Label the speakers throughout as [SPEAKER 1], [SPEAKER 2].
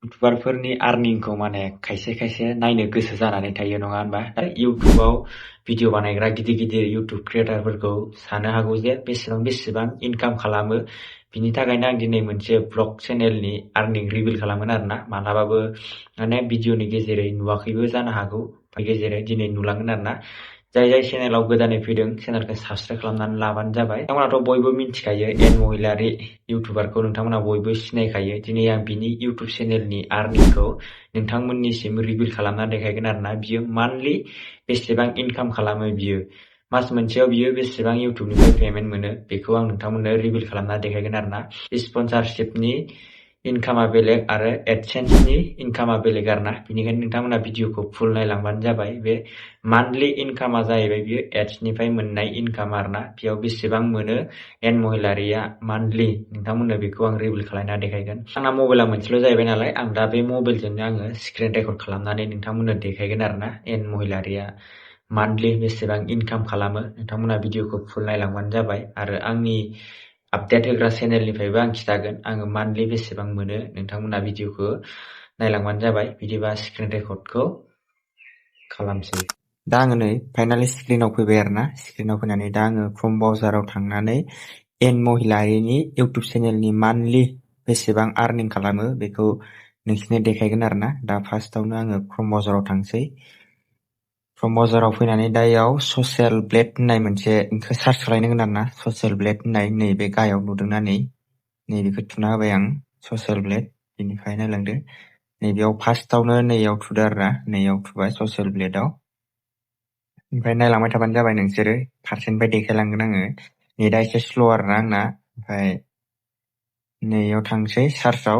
[SPEAKER 1] इउटुबारफोरनि आर्निंखौ माने खायसे नायनो गोसो जानानै थायो नङा होनबा? दा इउटुबाव भिडिअ बानायग्रा गिदिर इउटुब क्रियेटरफोरखौ सानो हागौ जे बेसेबां इनकाम खालामो। बिनि थाखायनो आं दिनै मोनसे ब्लग चेनेलनि आर्निं रिभिल खालामगोन आरोना। मालाबाबो माने भिडिअनि गेजेरै नुवाखैबो जानो हागौ, गेजेरै दिनै नुलांगोन आरोना। जाय चेनेलाव गोदानै फैदों चेनेलखौ साबसक्राइब खालामनानै लाबानो जाबाय। नोंथांमोनाथ' बयबो मिन्थिखायो एन महिलारि इउटुबारखौ नोंथांमोना बयबो सिनायखायो। दिनै आं बिनि इउटुब चेनेलनि आर्निंखौ नोंथांमोननिसिम रिभिल खालामना देखायगोन आरोना। बियो मान्थलि बेसेबां इनकाम खालामो, बियो मास मोनसेयाव बियो बेसेबां इउटुबनिफ्राय पेमेन्ट मोनो, बेखौ आं नोंथांमोननो रिभिल खालामना देखायगोन आरोना। स्पन्सारशिपनि इनकामा बेलेग आरो एडसेन्सनि इनकामा बेलेग आरोना। बेनिखायनो नोंथांमोना भिडिअखौ फुल नायलांबानो जाबाय। बे मान्थलि इनकामा जाहैबाय बियो एड्सनिफ्राय मोननाय इनकाम आरोना। बेयाव बेसेबां मोनो एन महिलारिया मान्थलि, नोंथांमोननो बेखौ आं रिभिल खालामना देखायगोन। आंना मबाइला मोनसेल' जाहैबाय नालाय, आं दा बे मबाइलजोंनो आङो स्क्रिन रेकर्ड खालामनानै नोंथांमोननो देखायगोन आरोना। एन महिलारिया मान्थलि बेसेबां इनकाम खालामो। नोंथांमोना भिडिअखौ फुल नायलांबानो जाबाय। आरो आंनि आपडेट होग्रा चेनेलनिफ्रायबो आं खिथागोन आङो मान्थलि बेसेबां मोनो। नोंथांमोना भिडिअखौ नायलांबानो जाबाय। बिदिबा स्क्रिन रेकर्डखौ खालामसै। दा आङो नै फाइनालि स्क्रिनाव फैबाय आरोना। स्क्रिनाव फैनानै दा आङो क्रोम ब्राउजाराव थांनानै एन महिलारिनि इउटुब चेनेलनि मान्थलि बेसेबां आर्निं खालामो बेखौ नोंसिनो देखायगोन आरोना। दा फार्स्टआवनो आङो क्रोम ब्राउजाराव थांसै। क्रोम ब्राउजाराव फैनानै दा इयाव ससियेल ब्लेड होननाय मोनसे सार्च खालायनांगोन आरोना। ससियेल ब्लेड होननाय नैबे गाहायाव नुदोंना, नैबेखौ थुना होबाय आं, ससियेल ब्लेड। बेनिफ्राय नायलांदो, नैबेयाव फार्स्टआवनो नैयाव थुदो आरोना। नैयाव थुबाय ससियेल ब्लेडआव। ओमफ्राय नायलांबाय थाबानो जाबाय नोंसोरो। फारसेनिफ्राय देखायलांगोन आङो। नेटआ एसे स्ल' आरोना आंना। ओमफ्राय नैयाव थांसै सार्चआव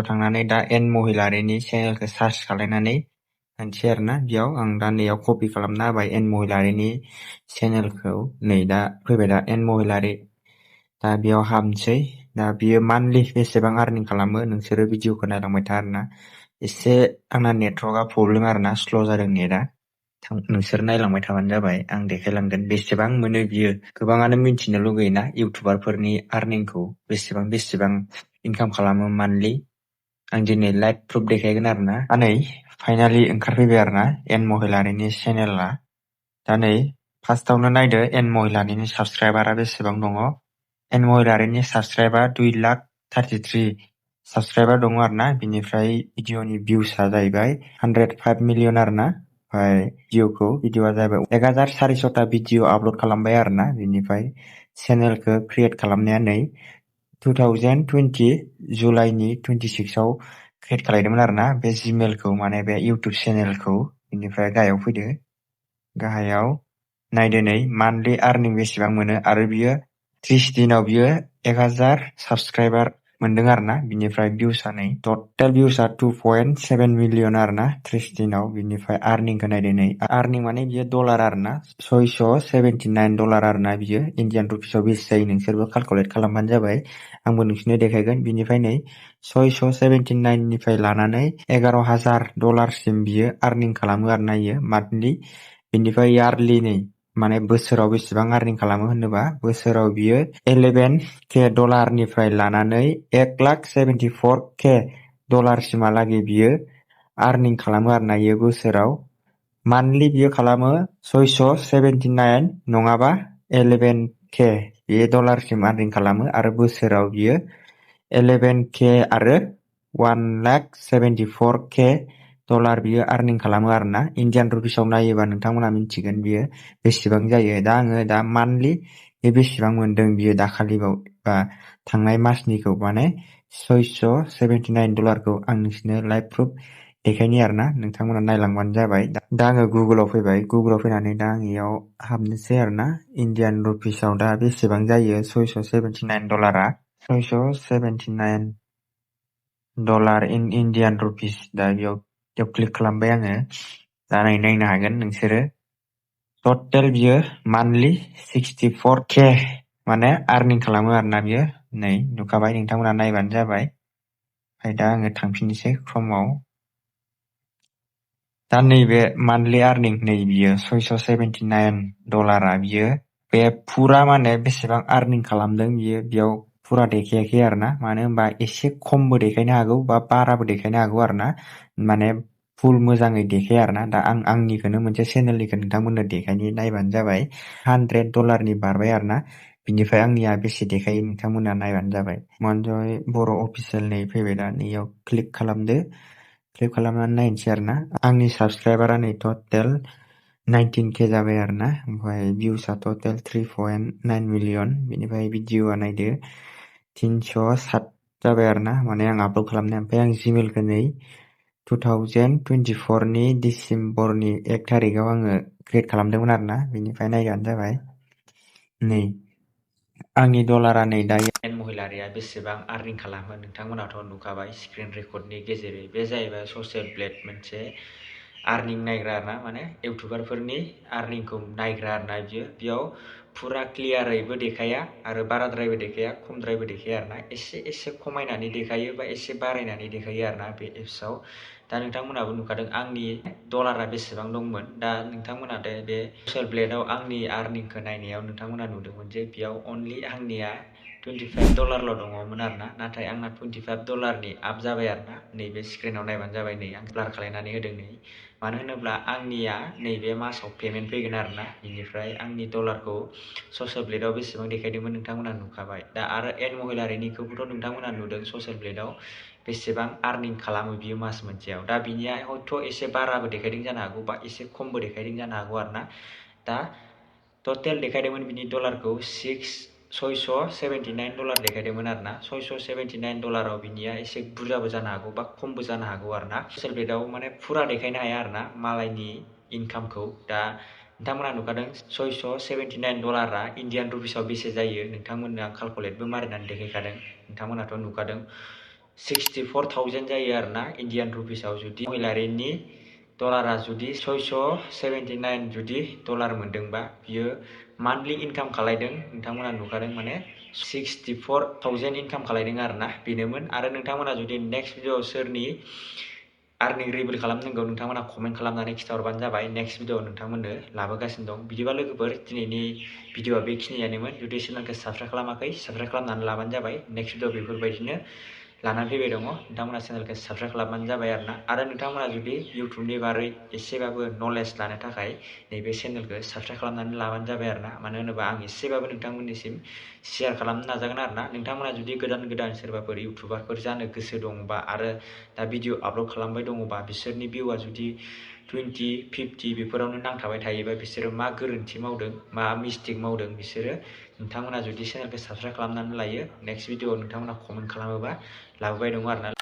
[SPEAKER 1] थांनानै दा एन महिलारिनि चेनेलखौ सार्च खालायनानै होनसै आरोना। बेयाव आं दा नैयाव कपि खालामना होबाय एन महिलारिनि चेनेलखौ। नै दा फैबाय, दा एन महिलारि। दा बेयाव हाबनोसै। दा बियो मान्थलि बेसेबां आर्निं खालामो नोंसोरो भिडिअखौ नायलांबाय था आरोना। एसे आंना नेटवर्कआ प्रब्लेम आरोना, स्ल' जादों नेटआ। नोंसोर नायलांबाय थाबानो जाबाय, आं देखायलांगोन बेसेबां मोनो बियो। गोबाङानो मिन्थिनो लुगैयोना इउटुबारफोरनि आर्निंखौ, बेसेबां इनकाम खालामो मान्थलि। आं दिनै लाइभ प्रुफ देखायगोन आरोना। दा नै फाइनालि ओंखारफैबाय आरोना एन महिलारिनि चेनेला। दा नै फार्स्टआवनो नायदो एन महिलारिनि साबस्क्राइबारा बेसेबां दङ। एन महिलारिनि साबस्क्राइबार 2,33,000 साबस्क्राइबार दङ आरोना। बिनिफ्राय भिडिअनि भिउसआ जाहैबाय 105 मिलियन आरोना। ओमफ्राय भिडिअआ जाहैबाय 1,400टा भिडिअ आपल'ड खालामबाय आरोना। बिनिफ्राय चेनेलखौ क्रिएट खालामनाया नै 2020 जुलाइनि 26आव क्रिएट खालायदोंमोन आरोना। बे जिमेलखौ, माने बे इउटुब चेनेलखौ। बिनिफ्राय गाहायाव फैदो। गाहायाव नायदो नै मान्थलि आर्निं बेसेबां मोनो। आरो बियो 30 दिनाव बियो 1,000 साबस्क्राइबार मोनदों आरोना। बिनिफ्राय भिउसआ नै टटेल भिउसआ 2.7 मिलियन आरोना 30 दिनाव। बिनिफ्राय आर्निंखौ नायदो नै। आर्निं माने बियो डलार आरोना, $679 आरोना। बियो इन्डियान रुपिसाव बेसे जायो नोंसोरबो केलकुलेट खालामबानो जाबाय। आंबो नोंसिनो देखायगोन। बिनिफ्राय नै 679 निफ्राय लानानै $11,000 बियो आर्निं खालामो आरोना इयो मान्थलि। बिनिफ्राय यारलि नै, माने बोसोराव बेसेबां आर्निं खालामो होनोबा, बोसोराव बियो $11,000 निफ्राय लानानै $1,74,000 सिमहालागै बियो आर्निं खालामो आरोना इयो बोसोराव। मान्थलि बियो खालामो 679 नङाबा 11K बे डलारसिम आर्निं खालामो। आरो बोसोराव बियो 11K आरो $1,74,000 बियो आर्निं खालामो आरोना। इन्डियान रुपिसाव नायोबा नोंथांमोना मिन्थिगोन बियो बेसेबां जायो। दा आङो दा मान्थलि बे बेसेबां मोनदों बियो दाखालिबाव बा थांनाय मासनिखौ, माने $679 आं नोंसिनो लाइभ प्रुफ देखायनि आरोना। नोंथांमोना नायलांबानो जाबाय। दा आङो गुगोलाव फैबाय। गुगोलाव फैनानै दा आं इयाव हाबनोसै आरोना। इन्डियान रुपिसाव दा बेसेबां जायो $679। $679 इन इन्डियान रुपिस। दा बेयाव क्लिक खालामबाय आङो। दा नायनो हागोन नोंसोरो। टटेल बियो मान्थलि 64K माने आर्निं खालामो आरोना बियो। नै नुखाबाय, नोंथांमोना नायबानो जाबाय। ओमफ्राय दा आङो थांफिननोसै क्रोमआव। दा नैबे मान्थलि आर्निं नै बियो $679 बियो बे फुरा माने बेसेबां आर्निं खालामदों बियो बेयाव फुरा देखायाखै आरोना मानो होनबा एसे खमबो देखायनो हागौ बा बाराबो देखायनो हागौ आरोना माने फुल मोजाङै देखाया आरोना दा आं आंनिखौनो मोनसे चेनेलनिखौ नोंथांमोननो देखायनि नायबानो जाबाय $100 बारबाय आरोना बिनिफ्राय आंनिया बेसे देखायो नोंथांमोना नायबानो जाबाय मनजय बर' अफिसियेल नै फैबाय दा नैयाव क्लिक खालामदो क्लिक खालामनानै नायनोसै आरोना आंनि साबसक्राइबारा नै टटेल 19K जाबाय आरोना ओमफ्राय भिउसआ टटेल 3.9 मिलियन बिनिफ्राय भिडिअआ नायदो 307 जाबाय आरोना माने आं आपल'ड खालामनाय ओमफ्राय आं जिमेलखौ नै 2024 नि डिसेम्बरनि 1 तारिखआव आङो क्रिएट खालामदोंमोन आरोना बिनिफ्राय नायबानो जाबाय नै आंनि डलारा नै दायो महिलारिया बेसेबां आर्निं खालामो नोंथांमोनाथ' नुखाबाय स्क्रिन रेकर्डनि गेजेरै बे जाहैबाय ससियेल ब्लेड मोनसे आर्निं नायग्रा आरोना माने इउटुबारफोरनि आर्निंखौ नायग्रा आरोना बेयाव फुरा क्लियारैबो देखाया आरो बाराद्रायबो देखाया खमद्रायबो देखाया आरोना एसे खमायनानै देखायो बा एसे बारायनानै देखायो आरोना बे एप्सआव दा नोंथांमोनाबो नुखादों आंनि डलारा बेसेबां दंमोन दा नोंथांमोना बे ससियेल ब्लेडआव आंनि आर्निंखौ नायनायाव नोंथांमोना नुदोंमोन जे बेयाव अनलि आंनिया $25 दङमोन आरोना नाथाय आंना $25 आप जाबाय आरोना नैबे स्क्रिनाव नायबानो जाबाय नै आं ब्लार खालायनानै होदों नै मानो होनोब्ला आंनिया नैबे मासाव पेमेन्ट फैगोन आरोना बिनिफ्राय आंनि डलारखौ ससियेल ब्लेडआव बेसेबां देखायदोंमोन नोंथांमोना नुखाबाय दा आरो एड महिलारिनिखौबोथ' नोंथांमोना नुदों ससियेल ब्लेडआव बेसेबां आर्निं खालामो बियो मास मोनसेयाव दा बिनिया हयथ' एसे बाराबो देखायदों जानो हागौ बा एसे खमबो देखायदों जानो हागौ आरोना दा टटेल देखायदोंमोन बिनि डलारखौ $679 देखायदोंमोन आरोना $679 बिनिया एसे बुरजाबो जानो हागौ बा खमबो जानो हागौ आरोना ससियेल ब्लेडआव माने फुरा देखायनो हाया आरोना मालायनि इनकामखौ दा नोंथांमोना नुखादों $679 इन्डियान रुपिसाव बेसे जायो नोंथांमोननो आं केलकुलेटबो मारिनानै देखायखादों नोंथांमोनाथ' नुखादों 64,000 जायो आरोना इन्डियान रुपिसाव जुदि महिलारिनि डलारा जुदि 679 जुदि डलार मोनदोंबा बियो मान्थलि इनकाम खालायदों नोंथांमोना नुखादों माने 64,000 इनकाम खालायदों आरोना बेनोमोन आरो नोंथांमोना जुदि नेक्स्ट भिडिअ सोरनि आर्निं रिभिल खालामनांगौ नोंथांमोना कमेन्ट खालामनानै खिथाहरबानो जाबाय नेक्स्ट भिडिअ नोंथांमोननो लाबोगासिनो दं बिदिबा लोगोफोर दिनैनि भिडिअआ बेखिनियानोमोन जुदि चेनेलखौ साबस्क्राइब खालामाखै साबस्क्राइब खालामनानै लाबानो जाबाय नेक्स्ट भिडिअ बेफोरबायदिनो लानानै फैबाय दङ नोंथांमोना चेनेलखौ साबस्क्राइब खालामबानो जाबाय आरो नोंथांमोना जुदि इउटुबनि बारै एसेबाबो नलेज लानो थाखाय नैबे चेनेलखौ साबस्क्राइब खालामनानै लाबानो जाबाय आरोना मानो होनोबा आं एसेबाबो नोंथांमोननिसिम शेयार खालामनो नाजागोन आरोना नोंथांमोना जुदि गोदान सोरबाफोर इउटुबारफोर जानो गोसो दंबा आरो दा भिडिअ आपल'ड खालामबाय दङबा बिसोरनि भिउआ जुदि 20, 50 बेफोरावनो नांथाबाय थायोबा बिसोरो मा गोरोन्थि मावदों मा मिस्टेक मावदों बिसोरो नोंथांमोना जुदि चेनेलखौ साबस्क्राइब खालामनानै लायो नेक्स्ट भिडिअ नोंथांमोना कमेन्ट खालामोबा लाबोबाय दङ आरोना